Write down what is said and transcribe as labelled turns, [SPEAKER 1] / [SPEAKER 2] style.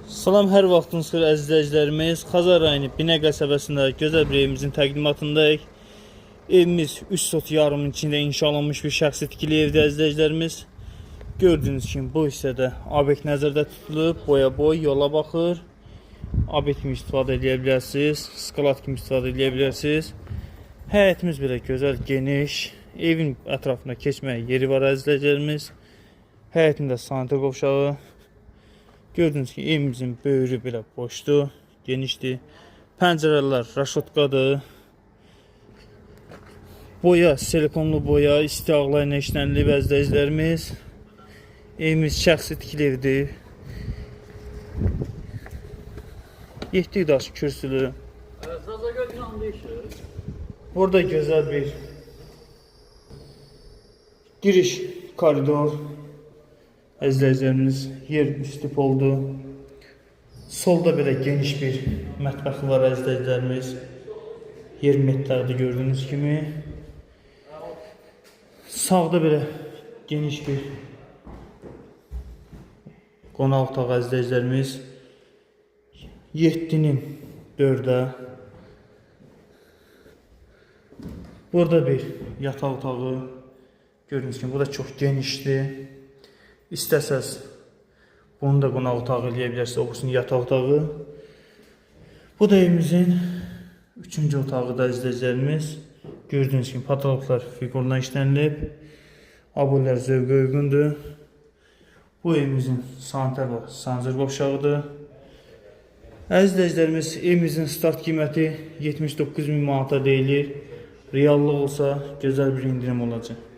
[SPEAKER 1] Salam, hər vaxtınız xeyir əziz izləyicilərimiz. Xəzər rayonu Binə qəsəbəsində gözəl bir evimizin təqdimatındayıq. Evimiz 3 sot yarımın içində inşa olunmuş bir şəxsi tikili evdir əziz izləyicilərimiz. Gördüyünüz kimi bu hissədə obyekt nəzərdə tutulub, boya-boy yola baxır. Obyekt kimi istifadə edə bilərsiniz, skalat kimi istifadə edə bilərsiniz. Həyətimiz belə gözəl, geniş. Evin ətrafında keçməyə yeri var əziz izləyicilərimiz. Həyətində sanitar qovşağı. Gördüyünüz ki, evimizin böyrü belə boşdur, genişdir. Pəncərələr raşotkadır. Boya, silikonlu boya, istiaqla ilə işlənilib əziz izləyicilərimiz. Evimiz şəxsi tikili evdir. 7 daş kürsülü. Burada gözəl bir giriş koridor. Əzizlərimiz yer üstüp oldu. Solda belə geniş bir mətbəxi var əzizlərimiz. 20 metrlərdə gördüyünüz kimi. Sağda belə geniş bir qonaq otağı əzizlərimiz. 7-nin 4-ə. Burada bir yataq otağı. Gördüyünüz kimi bu da çox genişdir. İstəsəz bunu da qonaq otağı eləyə bilərsiniz, obusun yataq otağı. Bu da evimizin 3-cü otağıdır izləyicilərimiz. Gördüyünüz kimi patologlar figurdan işlənilib. Abunələr zövqə uyğundur. Bu evimizin sanitar və sancır qovşağıdır. Əziz izləyicilərimiz, evimizin start qiyməti 79.000 manata deyilir. Reallıq olsa gözəl bir indirim olacaq.